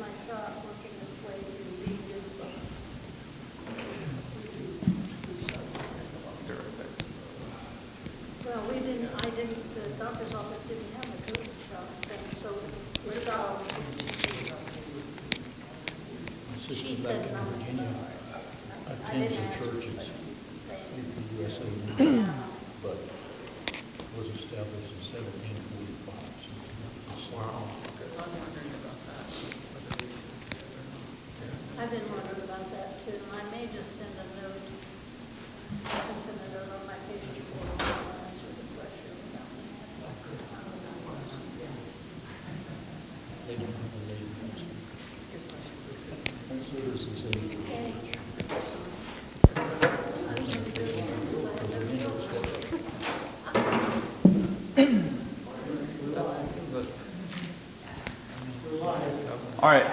my thought working its way to being useful. Well, the doctor's office didn't have a COVID shot thing, so we stopped. She said no. Virginia I attends didn't the ask, churches but say in it. the USA, but was established in 1745. Wow. I've been wondering about that too. I may just send a note. I can send a note on my patient report and answer the question without me. They don't have a lady person. And so this is a Okay. I usually do this because I have no children. All right.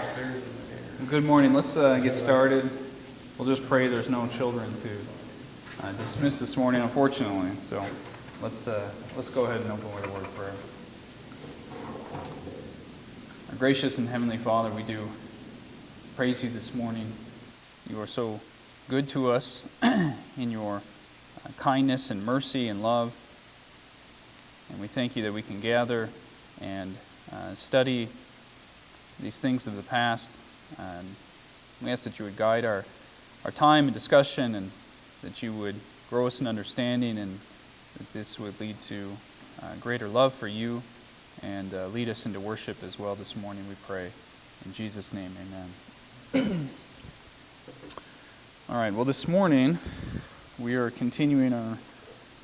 Good morning. Let's get started. We'll just pray there's no children to dismiss this morning, unfortunately. So let's go ahead and open with a word of prayer. Our gracious and heavenly Father, we do praise you this morning. You are so good to us in your kindness and mercy and love. And we thank you that we can gather and study these things of the past. And we ask that you would guide our time and discussion, and that you would grow us in understanding, and that this would lead to greater love for you and lead us into worship as well this morning, we pray. In Jesus' name, amen. All right, well, this morning we are continuing our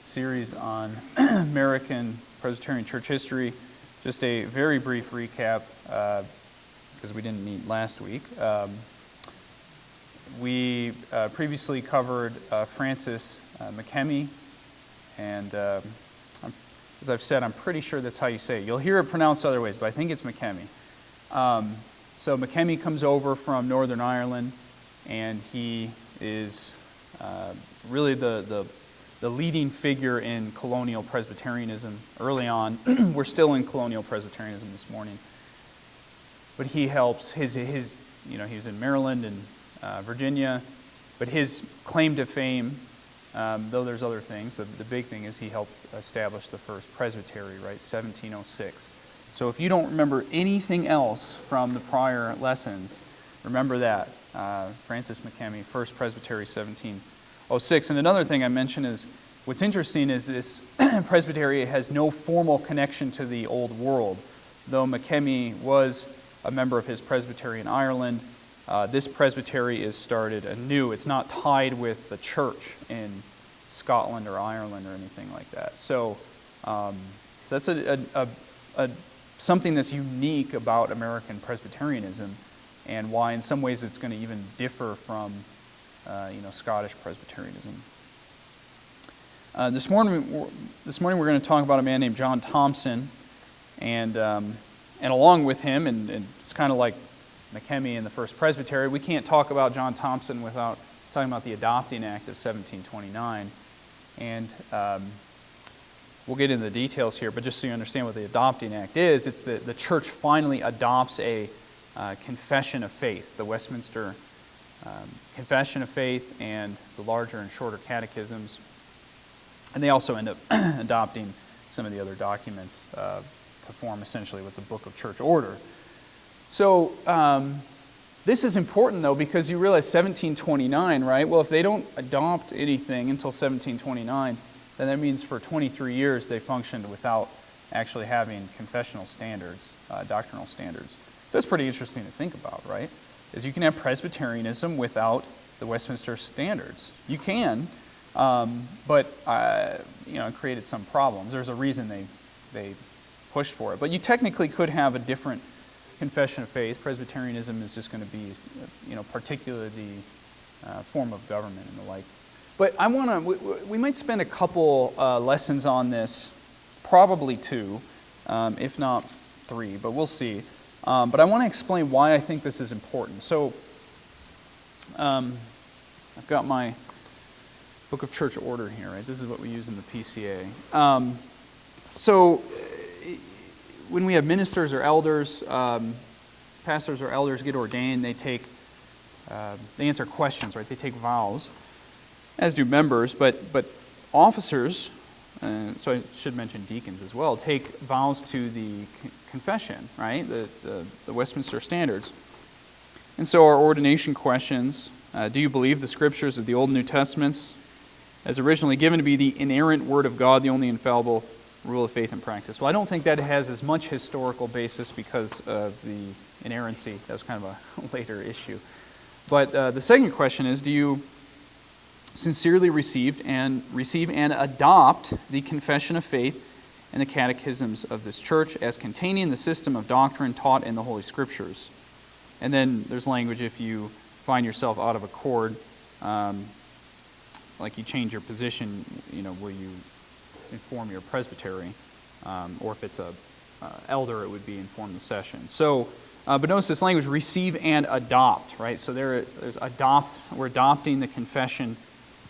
series on American Presbyterian church history. Just a very brief recap, because we didn't meet last week. We previously covered Francis McKemmy, and as I've said, I'm pretty sure that's how you say it. You'll hear it pronounced other ways, but I think it's McKemmy. So McKemmy comes over from Northern Ireland, and he is really the leading figure in colonial Presbyterianism early on. We're still in colonial Presbyterianism this morning. But he helps, he was in Maryland and Virginia, but his claim to fame, though there's other things, the big thing is he helped establish the first presbytery, right, 1706. So if you don't remember anything else from the prior lessons, remember that. Francis McKemmy, First Presbytery, 1706. And another thing I mentioned is, what's interesting is this presbytery has no formal connection to the Old World. Though McKemmy was a member of his presbytery in Ireland, this presbytery is started anew. It's not tied with the church in Scotland or Ireland or anything like that. So that's something that's unique about American Presbyterianism, and why in some ways it's going to even differ from Scottish Presbyterianism. This morning we're going to talk about a man named John Thomson, and along with him, and it's kind of like McKemmy in the First Presbytery, we can't talk about John Thomson without talking about the Adopting Act of 1729. And we'll get into the details here, but just so you understand what the Adopting Act is, it's the church finally adopts a confession of faith, the Westminster Confession of Faith and the larger and shorter catechisms. And they also end up adopting some of the other documents to form essentially what's a book of church order. So this is important, though, because you realize 1729, right? Well, if they don't adopt anything until 1729, then that means for 23 years they functioned without actually having confessional standards, doctrinal standards. So that's pretty interesting to think about, right? Is you can have Presbyterianism without the Westminster standards. You can, but it created some problems. There's a reason they pushed for it. But you technically could have a different confession of faith. Presbyterianism is just going to be, particularly the form of government and the like. But we might spend a couple lessons on this, probably 2, if not 3, but we'll see. But I want to explain why I think this is important. So I've got my Book of Church Order here, right? This is what we use in the PCA. So when we have ministers or elders, pastors or elders get ordained, they answer questions, right? They take vows, as do members, but officers, so I should mention deacons as well, take vows to the confession, right? The Westminster Standards. And so our ordination questions, do you believe the scriptures of the Old and New Testaments as originally given to be the inerrant Word of God, the only infallible rule of faith and practice? Well, I don't think that has as much historical basis because of the inerrancy. That was kind of a later issue. But the second question is, do you sincerely receive and adopt the confession of faith and the catechisms of this church as containing the system of doctrine taught in the Holy Scriptures? And then there's language if you find yourself out of accord, like you change your position, will you inform your presbytery? Or if it's a elder, it would be inform the session. So, but notice this language, receive and adopt, right? So there's adopt, we're adopting the confession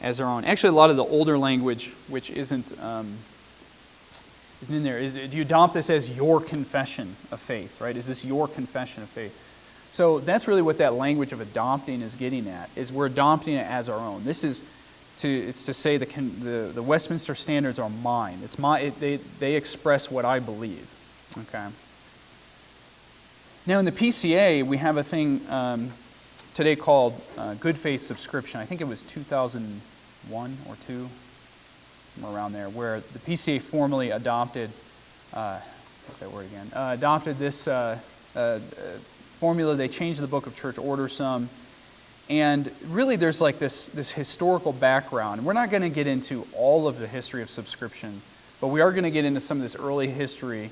as our own. Actually, a lot of the older language, which isn't in there, is do you adopt this as your confession of faith, right? Is this your confession of faith? So that's really what that language of adopting is getting at, is we're adopting it as our own. It's to say the Westminster Standards are mine. They express what I believe. Okay. Now in the PCA, we have a thing today called good faith subscription. I think it was 2001 or 2, somewhere around there, where the PCA formally adopted. What's that word again? Adopted this formula. They changed the Book of Church Order some. And really there's like this historical background. And we're not going to get into all of the history of subscription, but we are going to get into some of this early history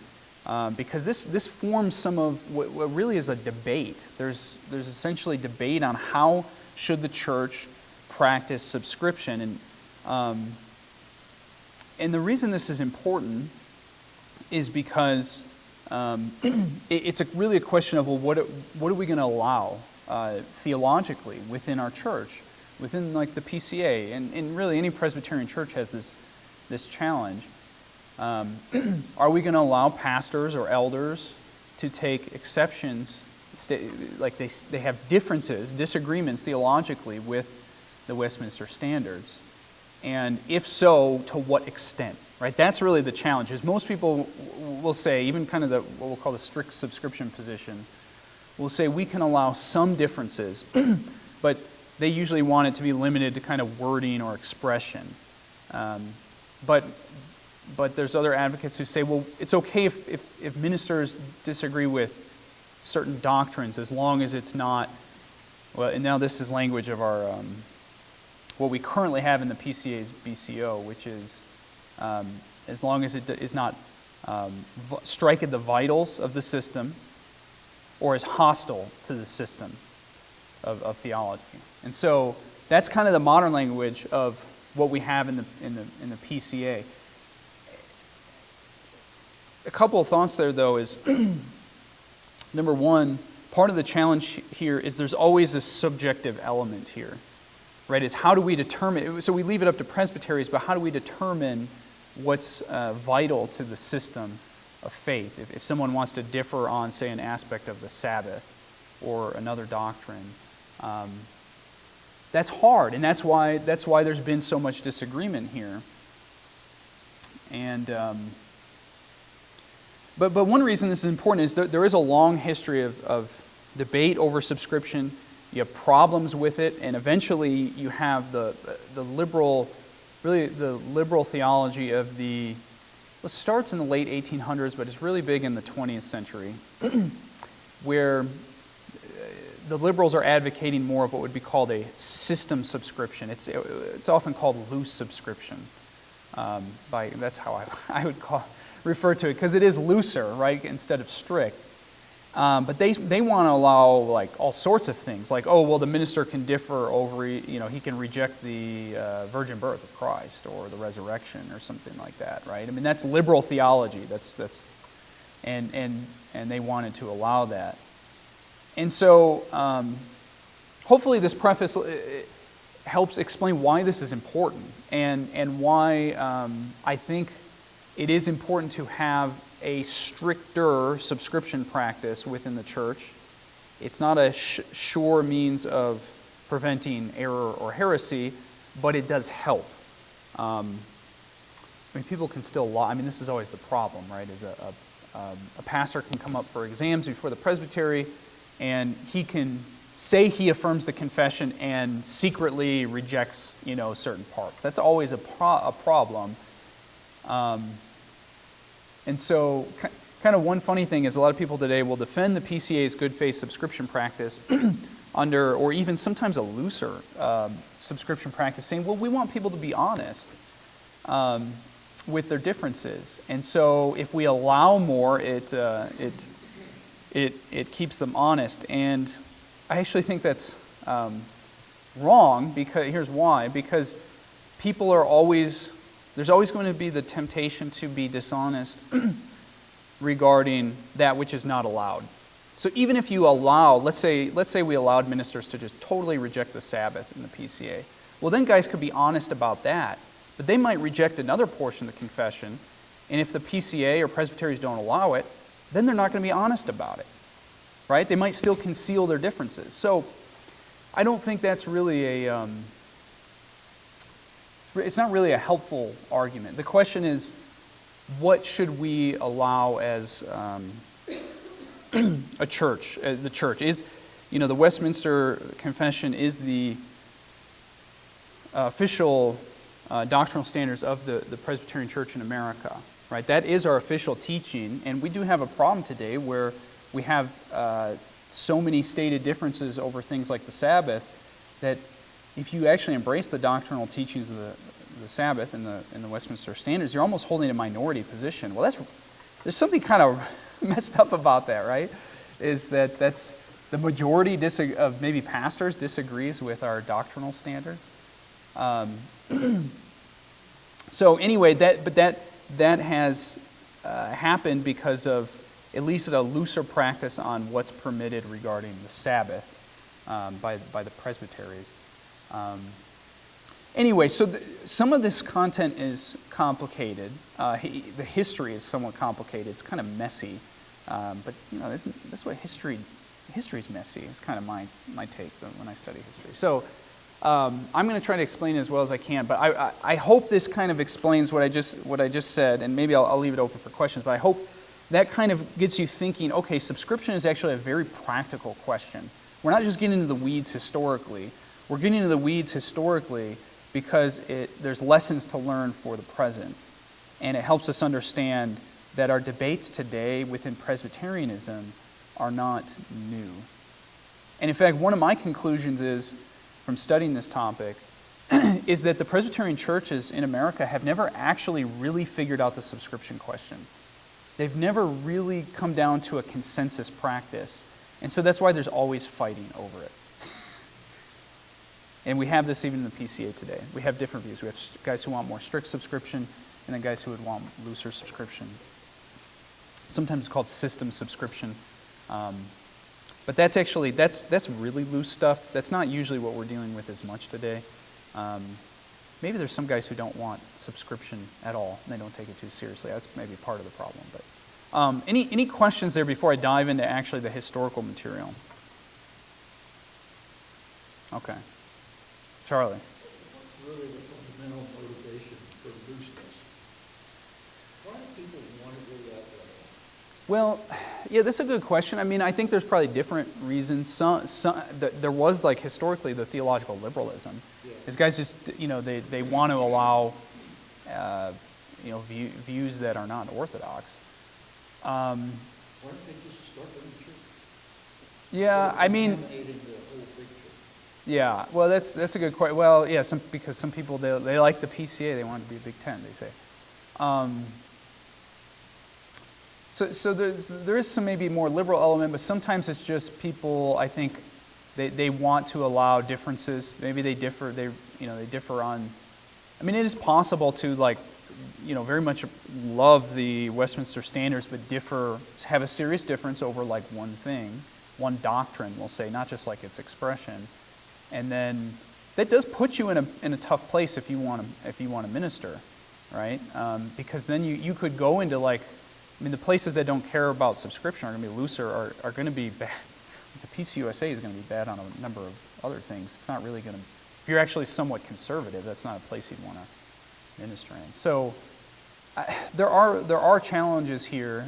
because this forms some of what really is a debate. There's essentially debate on how should the church practice subscription. And the reason this is important is because it's really a question of, well, what are we going to allow theologically within our church, within like the PCA, and really any Presbyterian church has this challenge. Are we going to allow pastors or elders to take exceptions, like they have disagreements theologically with the Westminster Standards? And if so, to what extent? Right? That's really the challenge. Is most people will say, even kind of what we'll call the strict subscription position, will say we can allow some differences, but they usually want it to be limited to kind of wording or expression. But there's other advocates who say, well, it's okay if ministers disagree with certain doctrines as long as it's not, well, and now this is language of our, what we currently have in the PCA's BCO, which is as long as it is not striking the vitals of the system or is hostile to the system of theology. And so that's kind of the modern language of what we have in the PCA. A couple of thoughts there, though, is number one, part of the challenge here is there's always a subjective element here, right? Is how do we determine, so we leave it up to presbyteries, but how do we determine what's vital to the system of faith? If someone wants to differ on, say, an aspect of the Sabbath or another doctrine, that's hard, and that's why there's been so much disagreement here. And but one reason this is important is that there is a long history of debate over subscription. You have problems with it, and eventually you have the liberal theology of it starts in the late 1800s, but it's really big in the 20th century, where the liberals are advocating more of what would be called a system subscription. It's often called loose subscription. That's how I would refer to it, because it is looser, right, instead of strict. But they want to allow like all sorts of things, like, oh, well, the minister can differ over, he can reject the virgin birth of Christ or the resurrection or something like that, right? I mean, that's liberal theology. And they wanted to allow that. And so, hopefully, this preface helps explain why this is important and why I think it is important to have a stricter subscription practice within the church It's not a sure means of preventing error or heresy, but it does help. I mean, people can still lie. I mean, this is always the problem, right? Is a pastor can come up for exams before the presbytery, and he can say he affirms the confession and secretly rejects, certain parts. That's always a problem. And so, kind of one funny thing is a lot of people today will defend the PCA's good faith subscription practice under, or even sometimes a looser subscription practice, saying, well, we want people to be honest with their differences. And so if we allow more, it keeps them honest. And I actually think that's wrong, because here's why. Because people are always, there's always going to be the temptation to be dishonest regarding that which is not allowed. So even if you allow, let's say we allowed ministers to just totally reject the Sabbath in the PCA, well, then guys could be honest about that, but they might reject another portion of the confession, and if the PCA or presbyteries don't allow it, then they're not going to be honest about it, right? They might still conceal their differences. So I don't think that's really it's not really a helpful argument. The question is, what should we allow as a church? The church is, the Westminster Confession is the official doctrinal standards of the Presbyterian Church in America, right? That is our official teaching, and we do have a problem today where we have so many stated differences over things like the Sabbath that if you actually embrace the doctrinal teachings of the Sabbath and the Westminster Standards, you're almost holding a minority position. Well, there's something kind of messed up about that, right? Is that's the majority of maybe pastors disagrees with our doctrinal standards. So anyway, that has happened because of at least a looser practice on what's permitted regarding the Sabbath by the presbyteries. Anyway, so some of this content is complicated. The history is somewhat complicated. It's kind of messy, but that's what history is messy. It's kind of my take when I study history. So I'm going to try to explain it as well as I can. But I hope this kind of explains what I just said, and maybe I'll leave it open for questions. But I hope that kind of gets you thinking. Okay, subscription is actually a very practical question. We're not just getting into the weeds historically. We're getting into the weeds historically because there's lessons to learn for the present. And it helps us understand that our debates today within Presbyterianism are not new. And in fact, one of my conclusions is, from studying this topic, is that the Presbyterian churches in America have never actually really figured out the subscription question. They've never really come down to a consensus practice. And so that's why there's always fighting over it. And we have this even in the PCA today. We have different views. We have guys who want more strict subscription, and then guys who would want looser subscription. Sometimes it's called system subscription. But that's really loose stuff. That's not usually what we're dealing with as much today. Maybe there's some guys who don't want subscription at all, and they don't take it too seriously. That's maybe part of the problem. But any questions there before I dive into actually the historical material? Okay. Charlie. What's really the fundamental motivation for looseness? Why do people want to go that way? Well, yeah, that's a good question. I mean, I think there's probably different reasons. There was, like, historically, the theological liberalism. Yeah. These guys just, they want to allow, views that are not orthodox. Why don't they just start with the church? Yeah, I mean, yeah. Well, that's a good question. Well, yeah, because some people they like the PCA. They want it to be a Big Ten. They say. So there is some maybe more liberal element, but sometimes it's just people. I think they want to allow differences. Maybe they differ. They differ on. I mean, it is possible to very much love the Westminster Standards, but have a serious difference over like one thing, one doctrine. We'll say, not just like its expression. And then that does put you in a tough place if you want to minister, right? Because then you could go into the places that don't care about subscription are going to be looser are going to be the PCUSA is going to be bad on a number of other things. It's not really going to, if you're actually somewhat conservative, that's not a place you'd want to minister in. So there are challenges here.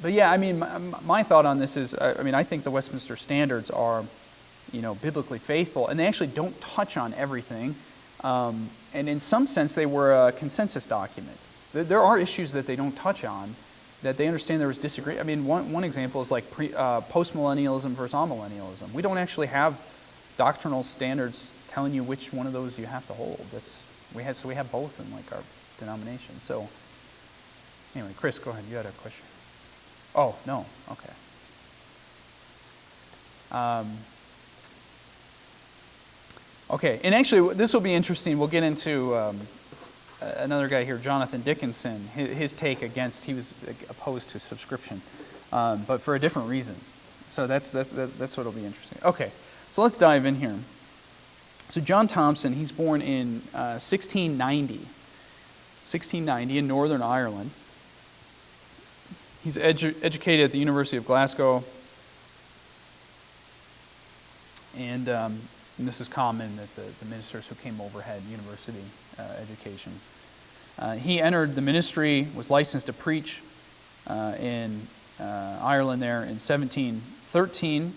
But yeah, I mean, my thought on this is, I think the Westminster Standards are, biblically faithful, and they actually don't touch on everything. And in some sense, they were a consensus document. There are issues that they don't touch on, that they understand there was disagreement. I mean, one example is like post-millennialism versus amillennialism. We don't actually have doctrinal standards telling you which one of those you have to hold. We have both in like our denomination. So anyway, Chris, go ahead. You had a question. Oh, no. Okay. Okay, and actually, this will be interesting. We'll get into another guy here, Jonathan Dickinson. His take against, he was opposed to subscription, but for a different reason. So that's what'll be interesting. Okay, so let's dive in here. So John Thomson, he's born in 1690 in Northern Ireland. He's educated at the University of Glasgow, and this is common that the ministers who came over had university education. He entered the ministry, was licensed to preach in Ireland there in 1713,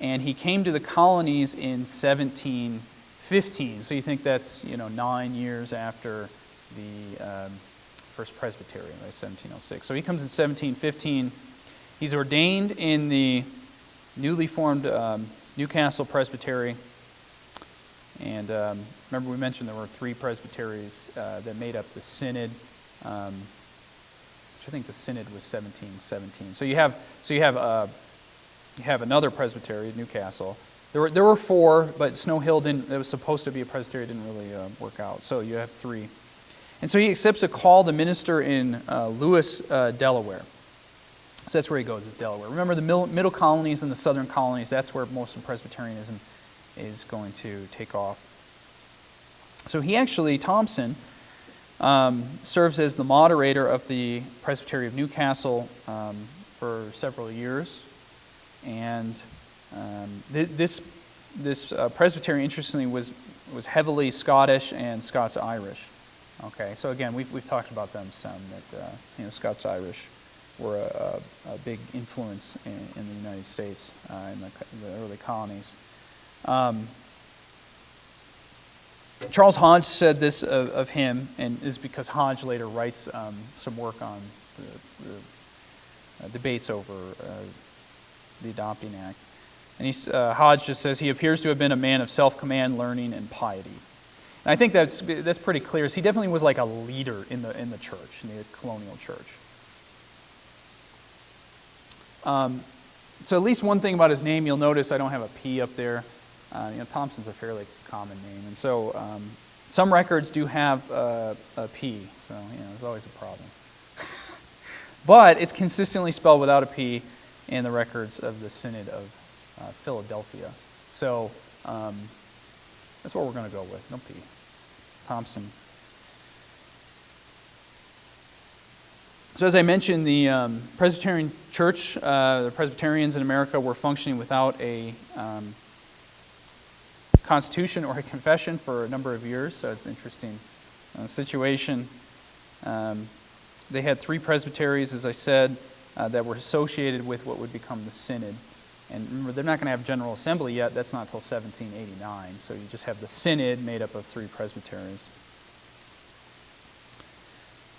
and he came to the colonies in 1715. So you think that's 9 years after the First Presbyterian, right, 1706. So he comes in 1715. He's ordained in the newly formed Newcastle Presbytery. And remember we mentioned there were 3 presbyteries that made up the synod, which I think the synod was 1717. So you have another presbytery at Newcastle. There were 4, but Snow Hill didn't. It was supposed to be a presbytery, didn't really work out. So you have 3. And so he accepts a call to minister in Lewis, Delaware. So that's where he goes, is Delaware. Remember the middle colonies and the southern colonies, that's where most of Presbyterianism is going to take off. So he actually, Thomson, serves as the moderator of the Presbytery of Newcastle for several years. And this presbytery, interestingly, was heavily Scottish and Scots-Irish. Okay, so again, we've talked about them some, that Scots-Irish were a big influence in the United States in the early colonies. Charles Hodge said this of him, and is because Hodge later writes some work on the debates over the Adopting Act. And Hodge just says, he appears to have been a man of self-command, learning, and piety. And I think that's pretty clear. He definitely was like a leader in the church, in the colonial church. So at least one thing about his name, you'll notice I don't have a P up there. Thomson's a fairly common name, and so some records do have a P. So there's always a problem. But it's consistently spelled without a P in the records of the Synod of Philadelphia. So that's what we're going to go with. No P. Thomson. So as I mentioned, the Presbyterian Church, the Presbyterians in America were functioning without a constitution or a confession for a number of years. So it's an interesting situation. They had 3 presbyteries, as I said, that were associated with what would become the Synod. And remember, they're not going to have General Assembly yet. That's not until 1789. So you just have the Synod made up of 3 presbyteries.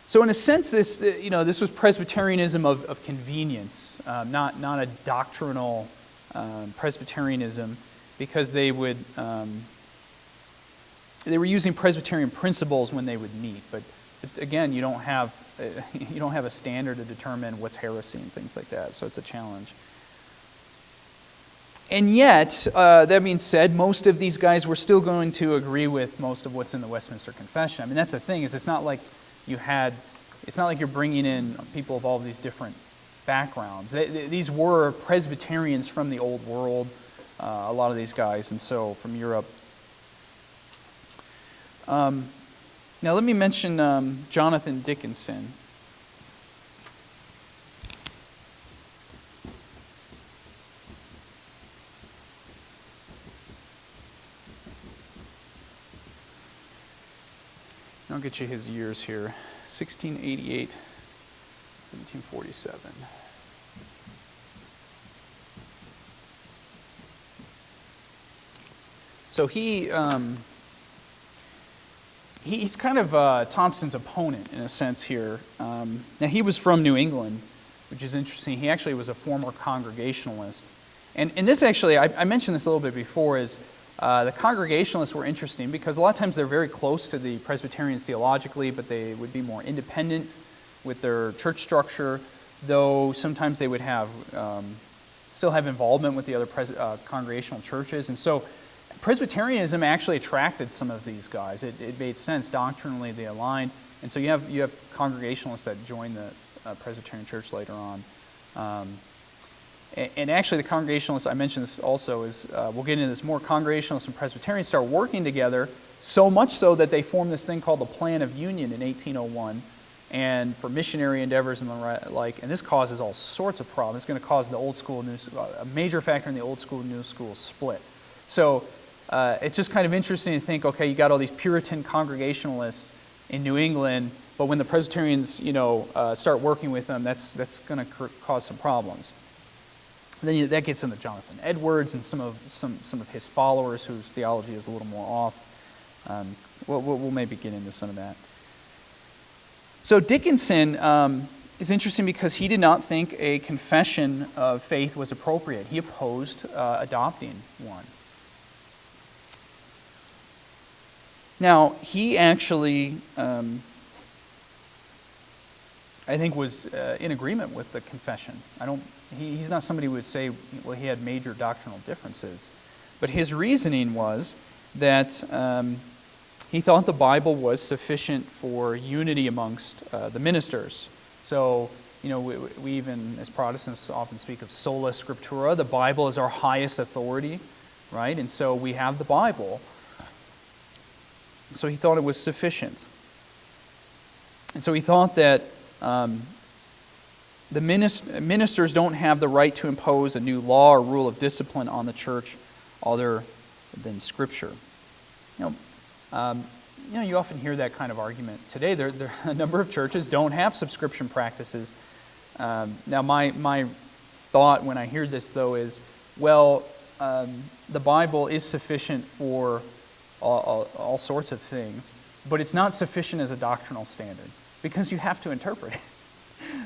So in a sense, this was Presbyterianism of convenience, not a doctrinal Presbyterianism, because they were using Presbyterian principles when they would meet. But again, you don't have a standard to determine what's heresy and things like that. So it's a challenge. And yet, that being said, most of these guys were still going to agree with most of what's in the Westminster Confession. I mean, that's the thing, is it's not like you're bringing in people of all of these different backgrounds. These were Presbyterians from the Old World, a lot of these guys, and so from Europe. Now let me mention Jonathan Dickinson. I'll get you his years here. 1688, 1747. So he's kind of Thomson's opponent in a sense here. Now he was from New England, which is interesting. He actually was a former Congregationalist. And this actually, I mentioned this a little bit before, is the Congregationalists were interesting because a lot of times they're very close to the Presbyterians theologically, but they would be more independent with their church structure, though sometimes they would have still have involvement with the other congregational churches. And so Presbyterianism actually attracted some of these guys. It made sense. Doctrinally, they aligned. And so you have Congregationalists that join the Presbyterian Church later on. And actually, the Congregationalists, I mentioned this also, is we'll get into this more. Congregationalists and Presbyterians start working together, so much so that they form this thing called the Plan of Union in 1801, and for missionary endeavors and the like. And this causes all sorts of problems. It's going to cause the old school, a major factor in the old school, new school split. So it's just kind of interesting to think, okay, you got all these Puritan Congregationalists in New England, but when the Presbyterians, start working with them, that's going to cause some problems. And then that gets into Jonathan Edwards and some of his followers whose theology is a little more off. We'll maybe get into some of that. So Dickinson is interesting because he did not think a confession of faith was appropriate. He opposed adopting one. Now, he actually, I think, was in agreement with the confession. He's not somebody who would say, well, he had major doctrinal differences. But his reasoning was that he thought the Bible was sufficient for unity amongst the ministers. So, we even, as Protestants, often speak of sola scriptura. The Bible is our highest authority, right? And so we have the Bible. So he thought it was sufficient. And so he thought that the ministers don't have the right to impose a new law or rule of discipline on the church other than Scripture. You often hear that kind of argument today. There a number of churches don't have subscription practices. Now, my thought when I hear this, though, is, well, the Bible is sufficient for all sorts of things, but it's not sufficient as a doctrinal standard because you have to interpret it.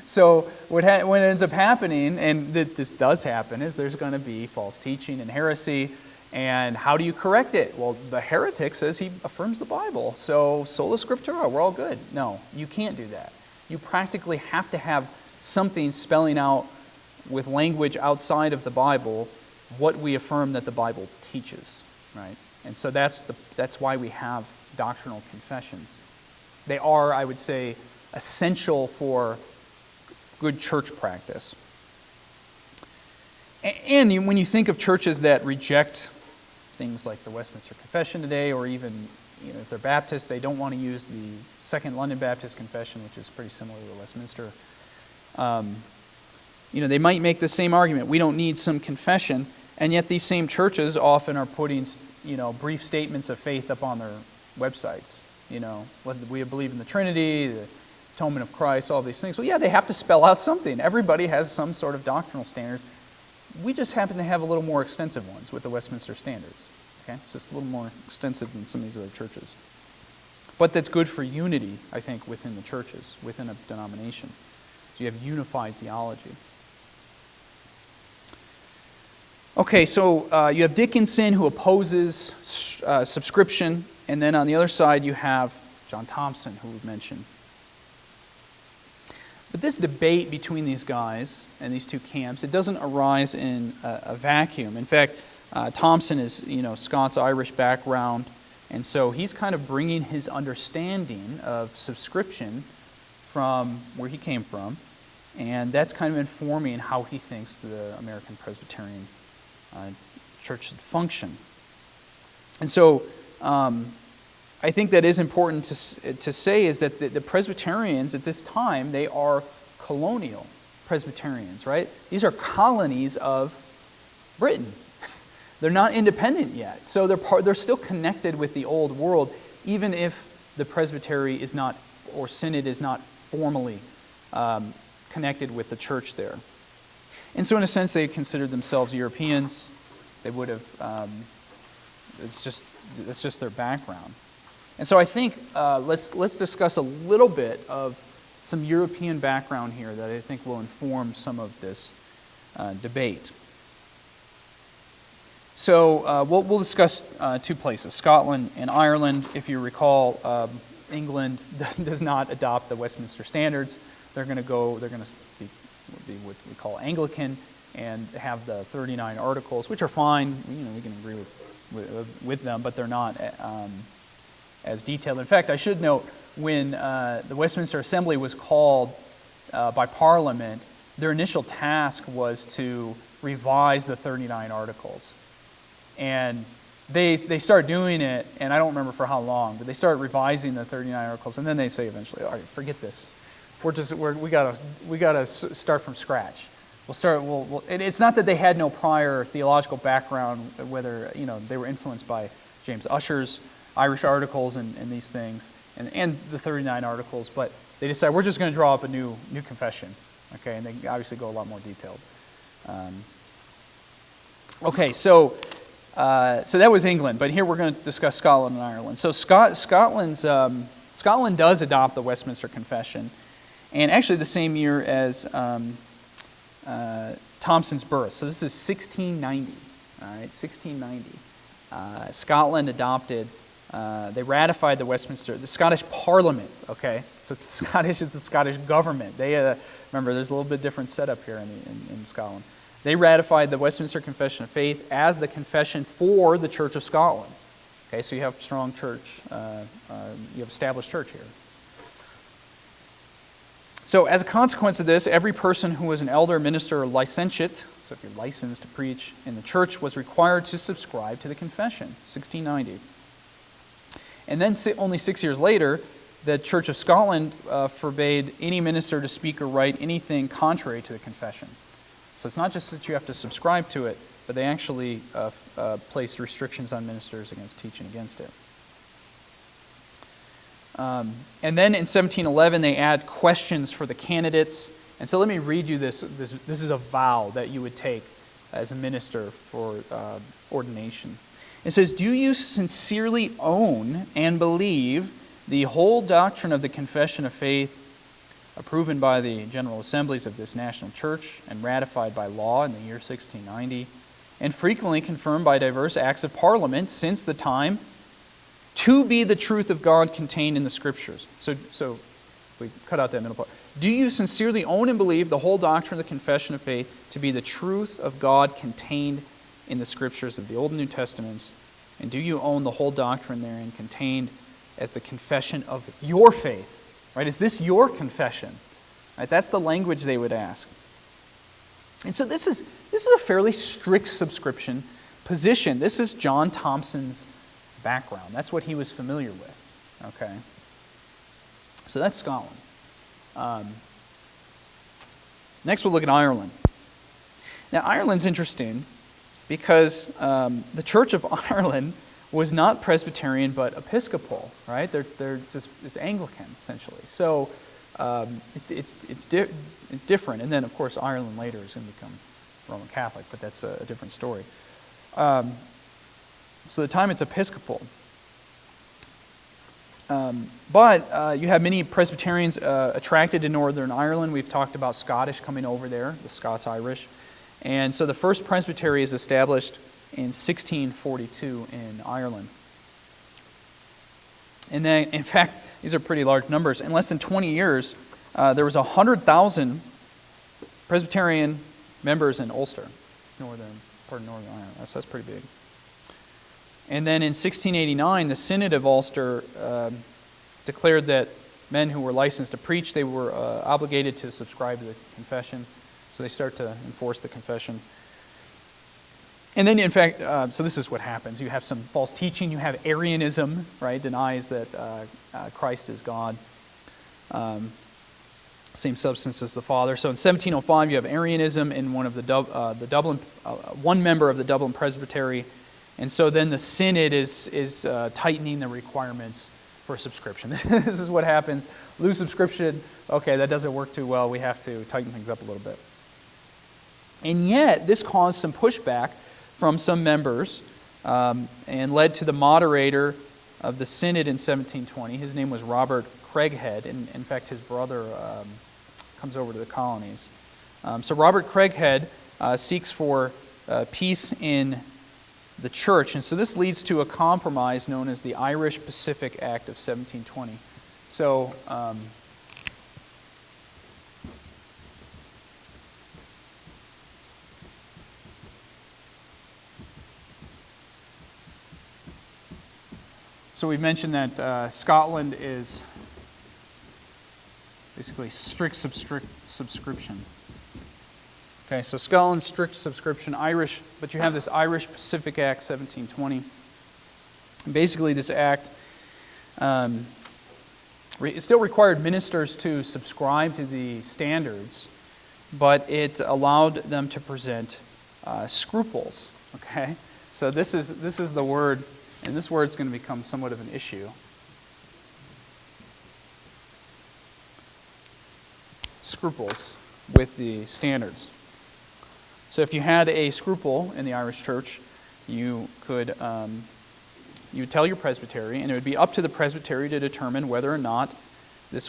So what ends up happening, and this does happen, is there's going to be false teaching and heresy. And how do you correct it? Well, the heretic says he affirms the Bible, so sola scriptura, we're all good. No, you can't do that. You practically have to have something spelling out with language outside of the Bible what we affirm that the Bible teaches, right? And so that's why we have doctrinal confessions. They are, I would say, essential for good church practice. And when you think of churches that reject things like the Westminster Confession today, or even if they're Baptist, they don't want to use the Second London Baptist Confession, which is pretty similar to the Westminster. They might make the same argument. We don't need some confession, and yet these same churches often are putting brief statements of faith up on their websites. Whether we believe in the Trinity, the atonement of Christ, all these things. Well, yeah, they have to spell out something. Everybody has some sort of doctrinal standards. We just happen to have a little more extensive ones with the Westminster Standards. Okay, so it's a little more extensive than some of these other churches. But that's good for unity, I think, within the churches, within a denomination. So you have unified theology. Okay, so you have Dickinson, who opposes subscription, and then on the other side you have John Thomson, who we've mentioned. But this debate between these guys and these two camps, it doesn't arise in a vacuum. In fact, Thomson is, Scots-Irish background, and so he's kind of bringing his understanding of subscription from where he came from, and that's kind of informing how he thinks the American Presbyterian church should function. And so I think that is important to say is that the Presbyterians at this time, they are colonial Presbyterians, right? These are colonies of Britain. They're not independent yet. So they're still connected with the old world, even if the presbytery is not, or synod is not formally connected with the church there. And so in a sense, they considered themselves Europeans. They would have, it's just their background. And so I think let's discuss a little bit of some European background here that I think will inform some of this debate. So we'll discuss two places, Scotland and Ireland. If you recall, England does not adopt the Westminster Standards. They're going to be what we call Anglican and have the 39 Articles, which are fine. We can agree with them, but they're not as detailed. In fact, I should note, when the Westminster Assembly was called by Parliament, their initial task was to revise the 39 Articles. And they start doing it, and I don't remember for how long, but they start revising the 39 Articles, and then they say eventually, all right, forget this. We gotta start from scratch. And it's not that they had no prior theological background, whether they were influenced by James Ussher's Irish Articles and these things, and the 39 Articles, but they decide we're just going to draw up a new confession, okay? And they obviously go a lot more detailed. Okay, so that was England, but here we're going to discuss Scotland and Ireland. So Scotland does adopt the Westminster Confession, and actually the same year as Thomson's birth. So this is 1690. All right, 1690. Scotland adopted. They ratified the Scottish Parliament. Okay, so it's the Scottish government. They remember there's a little bit different setup here in Scotland. They ratified the Westminster Confession of Faith as the confession for the Church of Scotland. Okay, so you have strong church. You have established church here. So as a consequence of this, every person who was an elder, minister, or licentiate, so if you're licensed to preach in the church, was required to subscribe to the confession, 1690. And then only 6 years later, the Church of Scotland forbade any minister to speak or write anything contrary to the confession. So it's not just that you have to subscribe to it, but they actually placed restrictions on ministers against teaching against it. And then in 1711, they add questions for the candidates. And so let me read you this. This is a vow that you would take as a minister for ordination. It says, "Do you sincerely own and believe the whole doctrine of the confession of faith, approved by the General Assemblies of this national church and ratified by law in the year 1690, and frequently confirmed by diverse acts of Parliament since the time, to be the truth of God contained in the Scriptures?" So we cut out that middle part. "Do you sincerely own and believe the whole doctrine of the confession of faith to be the truth of God contained in the Scriptures of the Old and New Testaments? And do you own the whole doctrine therein contained as the confession of your faith?" Right? Is this your confession? Right? That's the language they would ask. And so this is a fairly strict subscription position. This is John Thomson's background. That's what he was familiar with. Okay. So that's Scotland. Next we'll look at Ireland. Now Ireland's interesting because the Church of Ireland was not Presbyterian but Episcopal, right? It's Anglican essentially. So it's different. And then of course Ireland later is going to become Roman Catholic, but that's a different story. So at the time it's Episcopal. But you have many Presbyterians attracted to Northern Ireland. We've talked about Scottish coming over there, the Scots-Irish. And so the first presbytery is established in 1642 in Ireland. And then, in fact, these are pretty large numbers. In less than 20 years, there was 100,000 Presbyterian members in Ulster. It's part of Northern Ireland. So that's pretty big. And then in 1689, the Synod of Ulster declared that men who were licensed to preach, they were obligated to subscribe to the confession. So they start to enforce the confession. And then, in fact, so this is what happens. You have some false teaching. You have Arianism, right? Denies that Christ is God. Same substance as the Father. So in 1705, you have Arianism in one member of the Dublin Presbytery. And so then the Synod is tightening the requirements for subscription. This is what happens. Lose subscription. Okay, that doesn't work too well. We have to tighten things up a little bit. And yet, this caused some pushback from some members and led to the moderator of the synod in 1720. His name was Robert Craighead. And in fact, his brother comes over to the colonies. So Robert Craighead seeks for peace in the church. And so this leads to a compromise known as the Irish Pacific Act of 1720. So we mentioned that Scotland is basically strict subscription. Okay, so Scotland's strict subscription, Irish, but you have this Irish Pacific Act 1720. And basically, this act it still required ministers to subscribe to the standards, but it allowed them to present scruples. Okay, so this is the word, and this word is going to become somewhat of an issue. Scruples with the standards. So if you had a scruple in the Irish church, you would tell your presbytery, and it would be up to the presbytery to determine whether or not this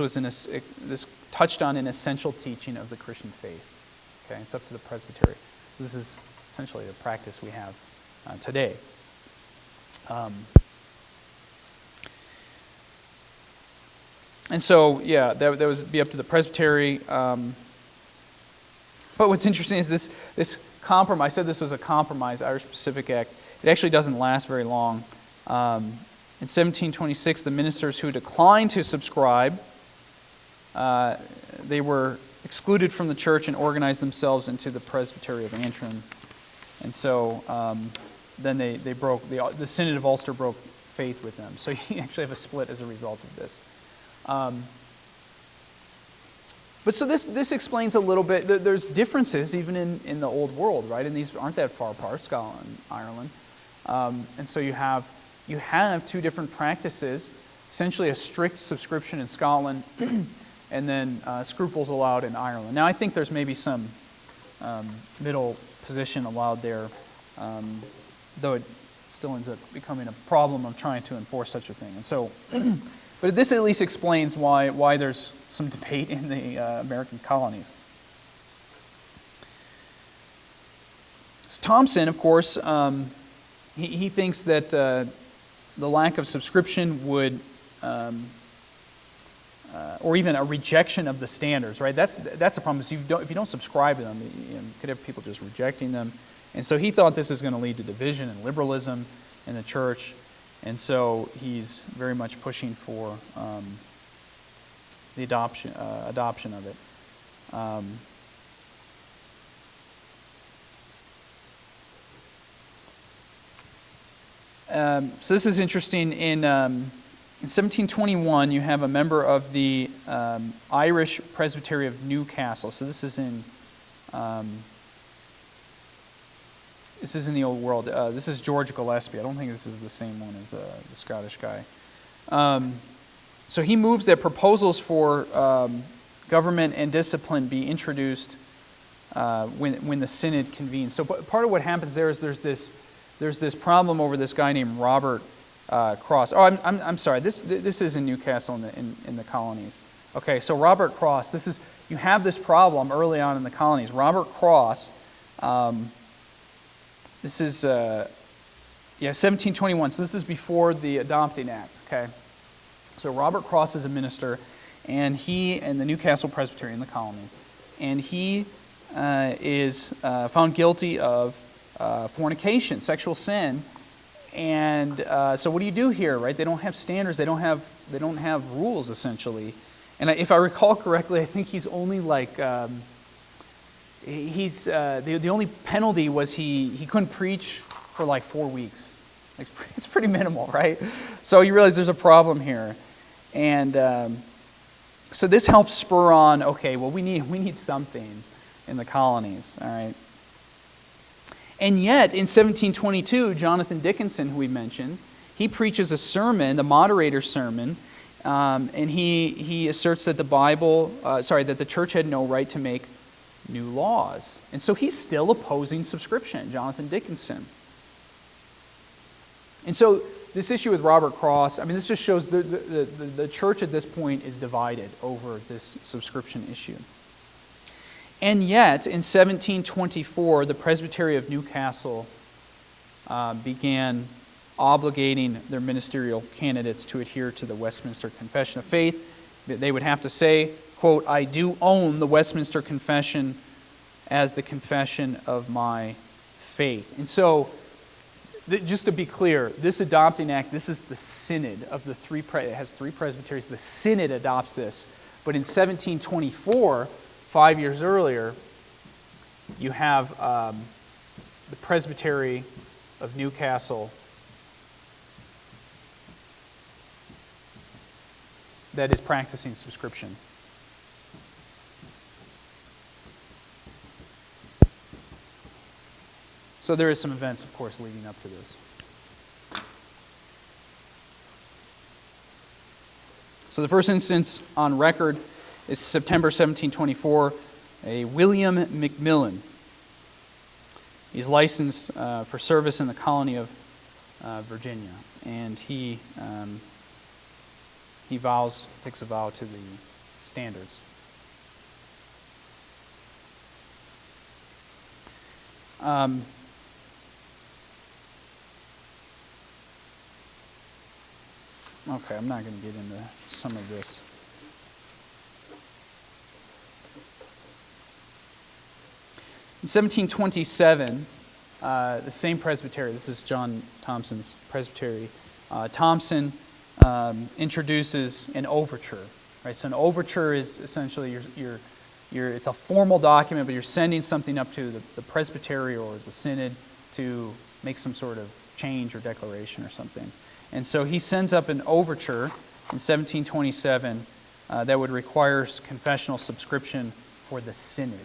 touched on an essential teaching of the Christian faith. Okay, it's up to the presbytery. This is essentially the practice we have today. And so, yeah, that would be up to the presbytery. But what's interesting is this compromise. I said this was a compromise, Irish Pacific Act. It actually doesn't last very long. In 1726, the ministers who declined to subscribe, they were excluded from the church and organized themselves into the Presbytery of Antrim. And so then they broke, the Synod of Ulster broke faith with them. So you actually have a split as a result of this. But so this explains a little bit. There's differences even in the old world, right? And these aren't that far apart, Scotland, Ireland. And so you have two different practices, essentially a strict subscription in Scotland, and then scruples allowed in Ireland. Now I think there's maybe some middle position allowed there, though it still ends up becoming a problem of trying to enforce such a thing. And so. But this at least explains why there's some debate in the American colonies. So Thomson, of course, he thinks that the lack of subscription would, or even a rejection of the standards, right? That's the problem. Is if you don't subscribe to them, you could have people just rejecting them. And so he thought this is going to lead to division and liberalism in the church. And so he's very much pushing for the adoption of it. So this is interesting. In 1721, you have a member of the Irish Presbytery of Newcastle. So this is in the old world. This is George Gillespie. I don't think this is the same one as the Scottish guy. So he moves that proposals for government and discipline be introduced when the synod convenes. So part of what happens there is there's this problem over this guy named Robert Cross. Oh, I'm sorry. This is in Newcastle in the colonies. Okay, so Robert Cross. You have this problem early on in the colonies. Robert Cross. This is 1721. So this is before the Adopting Act. Okay, so Robert Cross is a minister, and he and the Newcastle Presbytery in the colonies, and he is found guilty of fornication, sexual sin. And so what do you do here, right? They don't have standards. They don't have rules, essentially. And if I recall correctly, I think he's only like the only penalty was he couldn't preach for like 4 weeks. It's pretty minimal, right? So you realize there's a problem here, and so this helps spur on. Okay, well we need something in the colonies, all right. And yet, in 1722, Jonathan Dickinson, who we mentioned, he preaches a sermon, the moderator's sermon, and he asserts that that the church had no right to make new laws. And so he's still opposing subscription, Jonathan Dickinson. And so this issue with Robert Cross, this just shows the church at this point is divided over this subscription issue. And yet, in 1724, the Presbytery of Newcastle began obligating their ministerial candidates to adhere to the Westminster Confession of Faith. They would have to say, quote, "I do own the Westminster Confession as the confession of my faith." And so, just to be clear, this adopting act, this is the synod of the it has three presbyteries. The synod adopts this. But in 1724, 5 years earlier, you have the Presbytery of Newcastle that is practicing subscription. So there is some events, of course, leading up to this. So the first instance on record is September 1724, a William McMillan. He's licensed for service in the colony of Virginia, and he takes a vow to the standards. Okay, I'm not going to get into some of this. In 1727, the same presbytery, this is John Thomson's presbytery, Thomson introduces an overture. Right? So an overture is essentially it's a formal document, but you're sending something up to the presbytery or the synod to make some sort of change or declaration or something. And so he sends up an overture in 1727 that would require confessional subscription for the synod.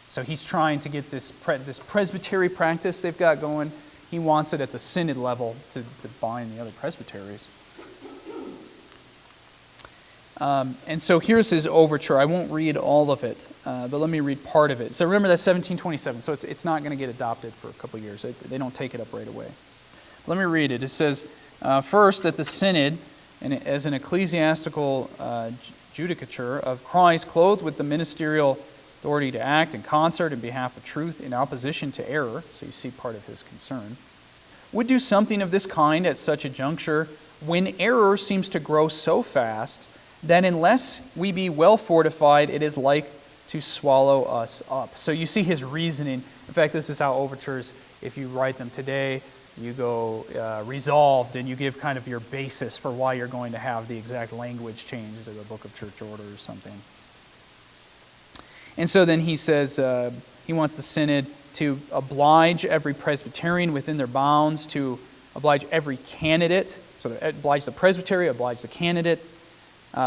So he's trying to get this presbytery practice they've got going. He wants it at the synod level to bind the other presbyteries. And so here's his overture. I won't read all of it, but let me read part of it. So remember that's 1727, so it's not going to get adopted for a couple of years. They don't take it up right away. Let me read it. It says, first, that the synod, as an ecclesiastical judicature of Christ, clothed with the ministerial authority to act in concert in behalf of truth in opposition to error, so you see part of his concern, would do something of this kind at such a juncture when error seems to grow so fast that unless we be well fortified, it is like to swallow us up. So you see his reasoning. In fact, this is how overtures, if you write them today, you go resolved, and you give kind of your basis for why you're going to have the exact language changed to the Book of Church Order or something. And so then he says he wants the synod to oblige every Presbyterian within their bounds, to oblige every candidate, so to oblige the presbytery, oblige the candidate,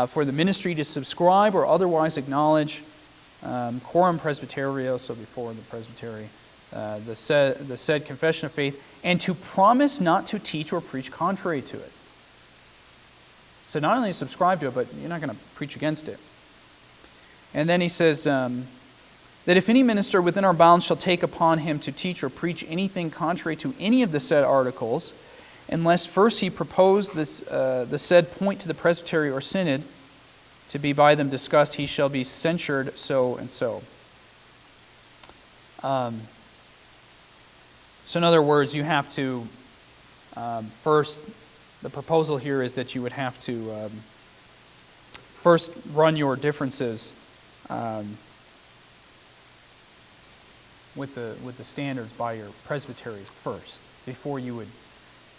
for the ministry to subscribe or otherwise acknowledge quorum presbyterio, so before the presbytery, the said confession of faith, and to promise not to teach or preach contrary to it. So not only subscribe to it, but you're not going to preach against it. And then he says that if any minister within our bounds shall take upon him to teach or preach anything contrary to any of the said articles, unless first he propose the said point to the presbytery or synod to be by them discussed, he shall be censured so and so. So in other words, you have to, first, the proposal here is that you would have to first run your differences with the standards by your presbytery first, before you would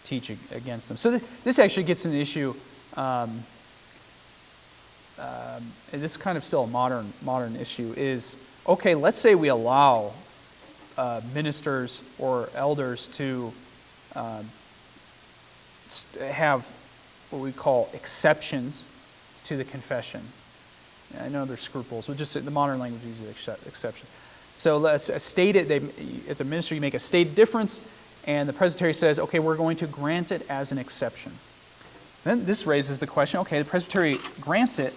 teach against them. So this actually gets an issue, and this is kind of still a modern issue, is, okay, let's say we allow ministers or elders to have what we call exceptions to the confession. I know there's scruples, but just the modern language uses exception. So as a minister, you make a stated difference, and the presbytery says, okay, we're going to grant it as an exception. Then this raises the question, okay, the presbytery grants it,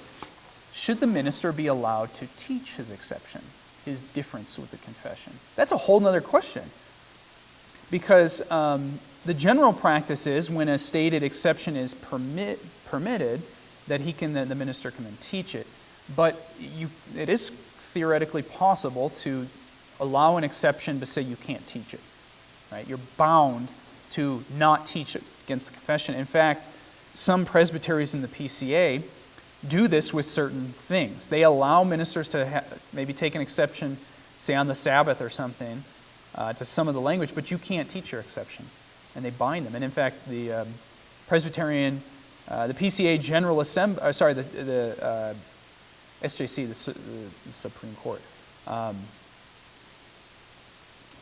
should the minister be allowed to teach his exception, his difference with the confession? That's a whole other question. Because the general practice is when a stated exception is permitted, that the minister can then teach it. But it is theoretically possible to allow an exception but say you can't teach it. Right? You're bound to not teach it against the confession. In fact, some presbyteries in the PCA do this with certain things. They allow ministers to maybe take an exception, say on the Sabbath or something, to some of the language, but you can't teach your exception. And they bind them. And in fact, the Presbyterian, the PCA General Assembly, the SJC, the Supreme Court,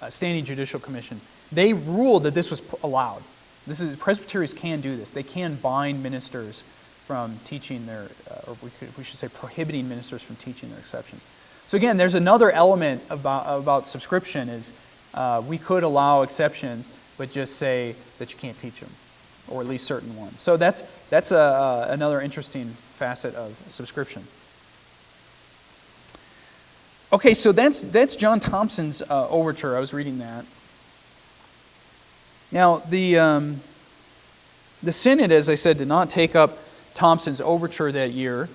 Standing Judicial Commission, they ruled that this was allowed. Presbyteries can do this. They can bind ministers from teaching their, or we should say prohibiting ministers from teaching their exceptions. So again, there's another element about subscription is we could allow exceptions, but just say that you can't teach them, or at least certain ones. So that's another interesting facet of subscription. Okay, so that's John Thomson's overture. I was reading that. Now, the Synod, as I said, did not take up Thomson's overture that year